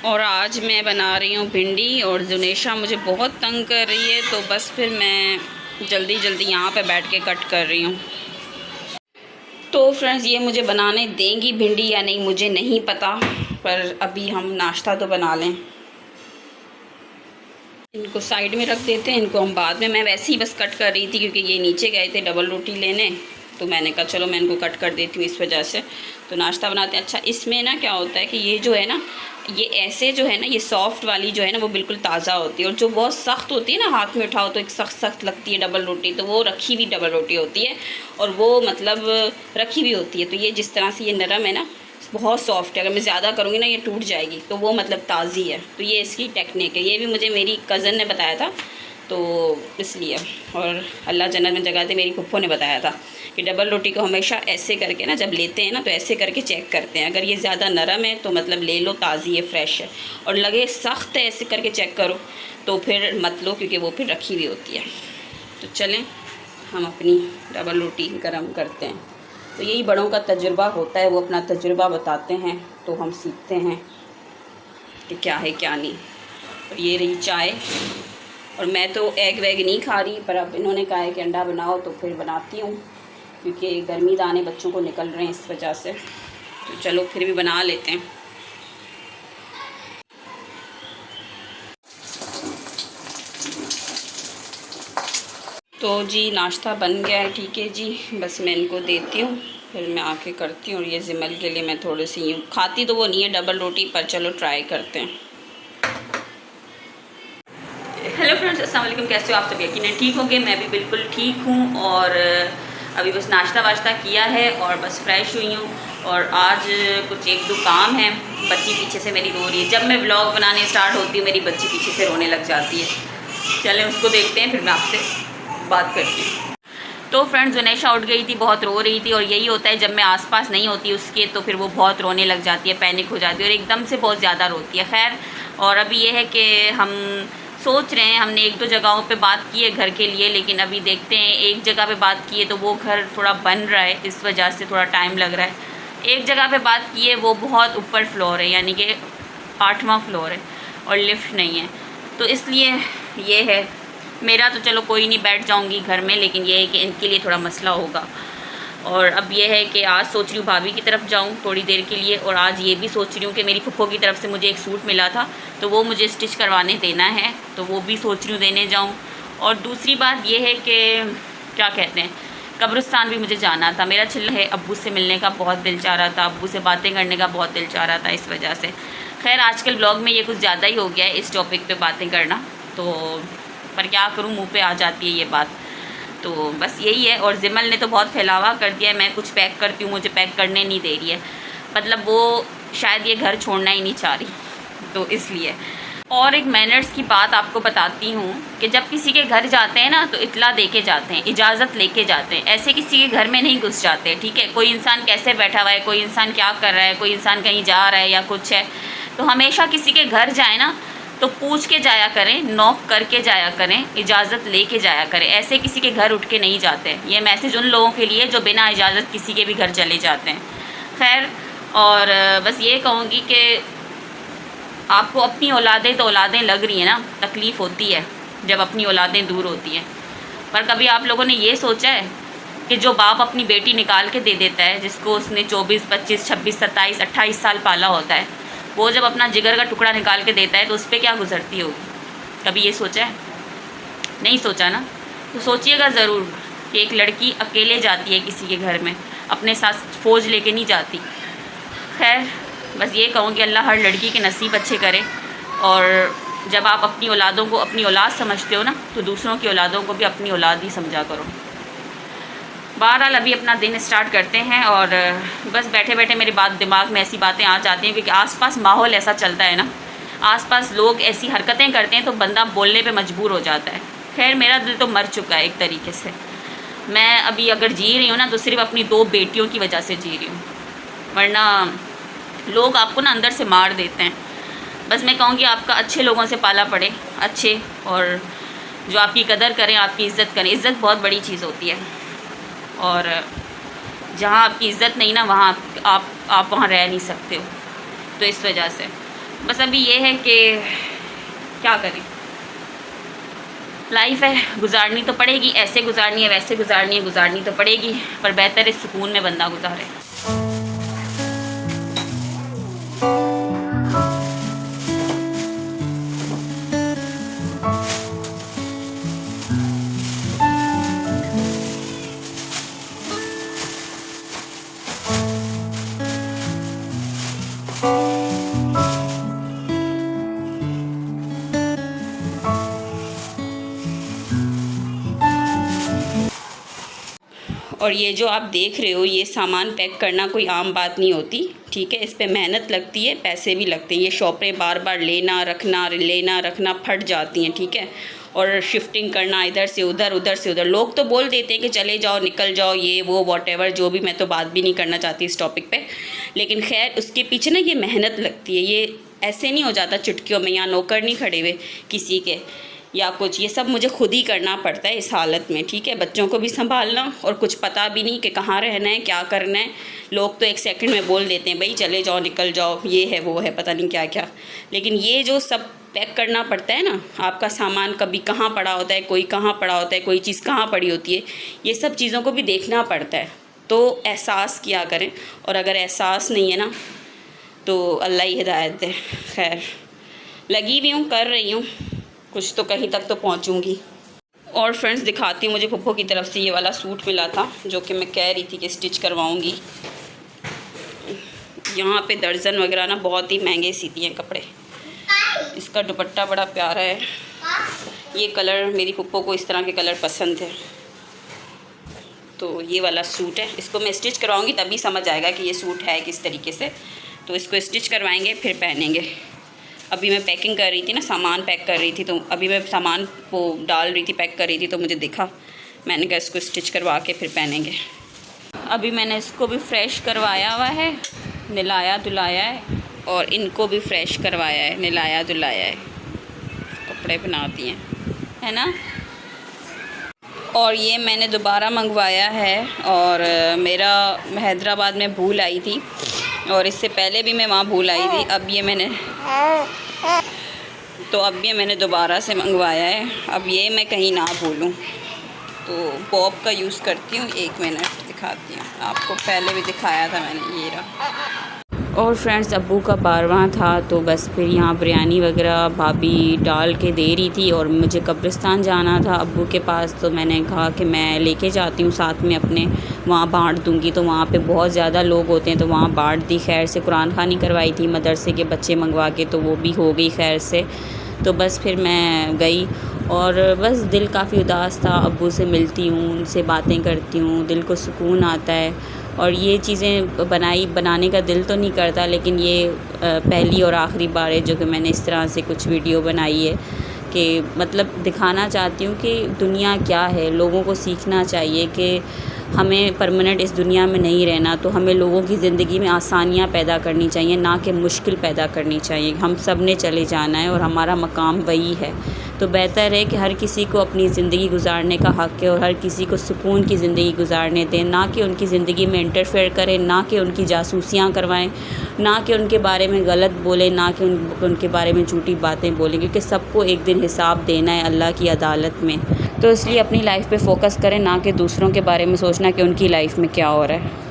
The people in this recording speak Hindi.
और आज मैं बना रही हूँ भिंडी और जुनेशा मुझे बहुत तंग कर रही है, तो बस फिर मैं जल्दी जल्दी यहाँ पे बैठ के कट कर रही हूँ। तो फ्रेंड्स, ये मुझे बनाने देंगी भिंडी या नहीं मुझे नहीं पता, पर अभी हम नाश्ता तो बना लें। इनको साइड में रख देते हैं, इनको हम बाद में, मैं वैसे ही बस कट कर रही थी क्योंकि ये नीचे गए थे डबल रोटी लेने, तो मैंने कहा चलो मैं इनको कट कर देती हूँ इस वजह से। तो नाश्ता बनाते हैं। अच्छा, इसमें ना क्या होता है कि ये जो है ना, ये ऐसे जो है ना, ये सॉफ्ट वाली जो है ना वो बिल्कुल ताज़ा होती है, और जो बहुत सख्त होती है ना, हाथ में उठाओ तो एक सख्त सख्त लगती है डबल रोटी, तो वो रखी हुई डबल रोटी होती है, और वो मतलब रखी हुई होती है। तो ये जिस तरह से ये नरम है ना, बहुत सॉफ्ट है, अगर मैं ज़्यादा करूँगी ना ये टूट जाएगी, तो वो मतलब ताज़ी है। तो ये इसकी टेक्निक है, ये भी मुझे मेरी कज़न ने बताया था, तो इसलिए, और अल्लाह जन्नत में जगह दे, मेरी फुफ्फो ने बताया था कि डबल रोटी को हमेशा ऐसे करके ना, जब लेते हैं ना तो ऐसे करके चेक करते हैं, अगर ये ज़्यादा नरम है तो मतलब ले लो ताज़ी है, फ्रेश है, और लगे सख्त है ऐसे करके चेक करो तो फिर मत लो, क्योंकि वो फिर रखी हुई होती है। तो चलें हम अपनी डबल रोटी गरम करते हैं। तो यही बड़ों का तजुर्बा होता है, वो अपना तजुर्बा बताते हैं तो हम सीखते हैं कि क्या है क्या नहीं। और ये रही चाय, और मैं तो एग वैग नहीं खा रही, पर अब इन्होंने कहा है कि अंडा बनाओ तो फिर बनाती हूँ, क्योंकि गर्मी दाने बच्चों को निकल रहे हैं इस वजह से। तो चलो फिर भी बना लेते हैं। तो जी नाश्ता बन गया है, ठीक है जी, बस मैं इनको देती हूँ, फिर मैं आके करती हूँ। और ये जिमल के लिए मैं थोड़ी सी यूँ खाती तो वो नहीं है डबल रोटी, पर चलो ट्राई करते हैं। हेलो फ्रेंड्स, अस्सलाम वालेकुम, कैसे हो आप सब? यकीनन ठीक होंगे, मैं भी बिल्कुल ठीक हूँ। और अभी बस नाश्ता वाश्ता किया है और बस फ्रेश हुई हूँ। और आज कुछ एक दो काम है। बच्ची पीछे से मेरी रो रही है, जब मैं व्लॉग बनाने स्टार्ट होती हूँ मेरी बच्ची पीछे से रोने लग जाती है। चलें उसको देखते हैं, फिर मैं आपसे बात करती हूँ। तो फ्रेंड्स, जुनेशा उठ गई थी, बहुत रो रही थी, और यही होता है जब मैं आसपास नहीं होती उसके, तो फिर वो बहुत रोने लग जाती है, पैनिक हो जाती है, और एकदम से बहुत ज़्यादा रोती है। खैर, और अभी ये है कि हम सोच रहे हैं, हमने एक दो जगहों पे बात की है घर के लिए, लेकिन अभी देखते हैं। एक जगह पे बात की है तो वो घर थोड़ा बन रहा है, इस वजह से थोड़ा टाइम लग रहा है। एक जगह पे बात की है वो बहुत ऊपर फ्लोर है, यानी कि 8वां फ्लोर है, और लिफ्ट नहीं है, तो इसलिए ये है। मेरा तो चलो कोई नहीं, बैठ जाऊंगी घर में, लेकिन ये है कि इनके लिए थोड़ा मसला होगा। और अब ये है कि आज सोच रही हूँ भाभी की तरफ जाऊँ थोड़ी देर के लिए, और आज ये भी सोच रही हूँ कि मेरी फुफ्फो की तरफ से मुझे एक सूट मिला था, तो वो मुझे स्टिच करवाने देना है, तो वो भी सोच रही हूँ देने जाऊँ। और दूसरी बात ये है कि क्या कहते हैं, कब्रिस्तान भी मुझे जाना था। मेरा चिल्ला है, अब्बू से मिलने का बहुत दिल चाह रहा था, अब्बू से बातें करने का बहुत दिल चाह रहा था, इस वजह से। खैर, आजकल ब्लॉग में ये कुछ ज़्यादा ही हो गया है इस टॉपिक पर बातें करना, तो पर क्या करूँ, मुँह पे आ जाती है ये बात, तो बस यही है। और जिमल ने तो बहुत फैलावा कर दिया है, मैं कुछ पैक करती हूँ मुझे पैक करने नहीं दे रही है, मतलब वो शायद ये घर छोड़ना ही नहीं चाह रही, तो इसलिए। और एक मैनर्स की बात आपको बताती हूँ कि जब किसी के घर जाते हैं ना तो इतला दे के जाते हैं, इजाज़त लेके जाते हैं, ऐसे किसी के घर में नहीं घुस जाते, ठीक है। कोई इंसान कैसे बैठा हुआ है, कोई इंसान क्या कर रहा है, कोई इंसान कहीं जा रहा है या कुछ है, तो हमेशा किसी के घर जाए ना तो पूछ के जाया करें, नॉक करके जाया करें, इजाज़त लेके जाया करें, ऐसे किसी के घर उठ के नहीं जाते। ये मैसेज उन लोगों के लिए जो बिना इजाज़त किसी के भी घर चले जाते हैं। खैर, और बस ये कहूँगी कि आपको अपनी औलादें तो औलादें लग रही हैं ना, तकलीफ़ होती है जब अपनी औलादें दूर होती हैं, पर कभी आप लोगों ने ये सोचा है कि जो बाप अपनी बेटी निकाल के दे देता है, जिसको उसने 24, 25, 26, 27, 28 साल पाला होता है, वो जब अपना जिगर का टुकड़ा निकाल के देता है तो उस पर क्या गुजरती होगी? कभी ये सोचा है? नहीं सोचा ना, तो सोचिएगा ज़रूर कि एक लड़की अकेले जाती है किसी के घर में, अपने साथ फ़ौज लेके नहीं जाती। खैर, बस ये कहूँ कि अल्लाह हर लड़की के नसीब अच्छे करे, और जब आप अपनी औलादों को अपनी औलाद समझते हो ना, तो दूसरों की औलादों को भी अपनी औलाद ही समझा करो। बहरहाल, अभी अपना दिन स्टार्ट करते हैं, और बस बैठे बैठे मेरे दिमाग में ऐसी बातें आ जाती हैं, क्योंकि आसपास माहौल ऐसा चलता है ना, आसपास लोग ऐसी हरकतें करते हैं तो बंदा बोलने पे मजबूर हो जाता है। खैर, मेरा दिल तो मर चुका है एक तरीके से। मैं अभी अगर जी रही हूँ ना तो सिर्फ अपनी 2 बेटियों की वजह से जी रही हूँ, वरना लोग आपको ना अंदर से मार देते हैं। बस मैं कहूँगी आपका अच्छे लोगों से पाला पड़े, अच्छे, और जो आपकी कदर करें, आपकी इज़्ज़त करें। इज़्ज़त बहुत बड़ी चीज़ होती है, और जहाँ आपकी इज़्ज़त नहीं ना, वहाँ आप वहाँ रह नहीं सकते हो, तो इस वजह से। बस अभी ये है कि क्या करें, लाइफ है, गुजारनी तो पड़ेगी, ऐसे गुजारनी है वैसे गुजारनी है, गुजारनी तो पड़ेगी, पर बेहतर है सुकून में बंदा गुजारे। और ये जो आप देख रहे हो, ये सामान पैक करना कोई आम बात नहीं होती, ठीक है। इस पे मेहनत लगती है, पैसे भी लगते हैं। ये शॉपें बार बार लेना रखना फट जाती हैं, ठीक है। और शिफ्टिंग करना इधर से उधर, उधर से उधर। लोग तो बोल देते हैं कि चले जाओ, निकल जाओ, ये वो वॉटेवर, जो भी, मैं तो बात भी नहीं करना चाहती इस टॉपिक पे। लेकिन खैर, उसके पीछे ना ये मेहनत लगती है। ये ऐसे नहीं हो जाता चुटकियों में, यहाँ नौकर नहीं खड़े हुए किसी के या कुछ। ये सब मुझे खुद ही करना पड़ता है इस हालत में, ठीक है। बच्चों को भी संभालना और कुछ पता भी नहीं कि कहाँ रहना है, क्या करना है। लोग तो एक सेकंड में बोल देते हैं भाई चले जाओ, निकल जाओ, ये है वो है, पता नहीं क्या क्या। लेकिन ये जो सब पैक करना पड़ता है ना, आपका सामान कभी कहाँ पड़ा होता है, कोई कहाँ पड़ा होता है, कोई चीज़ कहाँ पड़ी होती है, ये सब चीज़ों को भी देखना पड़ता है। तो एहसास किया करें, और अगर एहसास नहीं है ना तो अल्लाह ही हिदायत दे। खैर, लगी भी हूँ, कर रही हूँ, कुछ तो कहीं तक तो पहुँचूँगी। और फ्रेंड्स, दिखाती हूँ, मुझे पप्पो की तरफ से ये वाला सूट मिला था जो कि मैं कह रही थी कि स्टिच करवाऊँगी। यहाँ पे दर्जन वगैरह ना बहुत ही महंगे सीती हैं कपड़े। इसका दुपट्टा बड़ा प्यारा है। ये कलर, मेरी पप्पो को इस तरह के कलर पसंद है, तो ये वाला सूट है। इसको मैं स्टिच करवाऊँगी, तभी समझ आएगा कि ये सूट है किस तरीके से। तो इसको स्टिच करवाएंगे, फिर पहनेंगे। अभी मैं पैकिंग कर रही थी ना, सामान पैक कर रही थी, तो अभी मैं सामान को डाल रही थी, पैक कर रही थी, तो मुझे दिखा, मैंने कहा इसको स्टिच करवा के फिर पहनेंगे। अभी मैंने इसको भी फ्रेश करवाया हुआ है, नहलाया धुलाया है, और इनको भी फ्रेश करवाया है, नहलाया धुलाया है। कपड़े बनाती हैं, है ना। और ये मैंने दोबारा मंगवाया है, और मेरा हैदराबाद में भूल आई थी, और इससे पहले भी मैं वहाँ भूल आई थी। अब ये मैंने दोबारा से मंगवाया है। अब ये मैं कहीं ना भूलूँ, तो पॉप का यूज़ करती हूँ। 1 मिनट दिखाती हूँ आपको, पहले भी दिखाया था मैंने, ये रहा। और फ्रेंड्स, अब्बू का 12वां था, तो बस फिर यहाँ बिरयानी वगैरह भाभी डाल के दे रही थी, और मुझे कब्रिस्तान जाना था अब्बू के पास, तो मैंने कहा कि मैं लेके जाती हूँ साथ में अपने, वहाँ बाँट दूँगी। तो वहाँ पे बहुत ज़्यादा लोग होते हैं, तो वहाँ बाँट दी। खैर से कुरान खानी करवाई थी मदरसे के बच्चे मंगवा के, तो वो भी हो गई खैर से। तो बस फिर मैं गई, और बस दिल काफ़ी उदास था। अब्बू से मिलती हूँ, उनसे बातें करती हूँ, दिल को सुकून आता है। और ये चीज़ें बनाने का दिल तो नहीं करता, लेकिन ये पहली और आखिरी बार है जो कि मैंने इस तरह से कुछ वीडियो बनाई है, कि मतलब दिखाना चाहती हूँ कि दुनिया क्या है। लोगों को सीखना चाहिए कि हमें परमानेंट इस दुनिया में नहीं रहना, तो हमें लोगों की ज़िंदगी में आसानियाँ पैदा करनी चाहिए, ना कि मुश्किल पैदा करनी चाहिए। हम सब ने चले जाना है और हमारा मकाम वही है। तो बेहतर है कि हर किसी को अपनी ज़िंदगी गुजारने का हक़ है, और हर किसी को सुकून की ज़िंदगी गुजारने दें, ना कि उनकी ज़िंदगी में इंटरफेयर करें, ना कि उनकी जासूसियाँ करवाएं, ना कि उनके बारे में गलत बोलें, ना कि उनके बारे में झूठी बातें बोलें, क्योंकि सबको एक दिन हिसाब देना है अल्लाह की अदालत में। तो इसलिए अपनी लाइफ पे फोकस करें, ना कि दूसरों के बारे में सोचना कि उनकी लाइफ में क्या हो रहा है।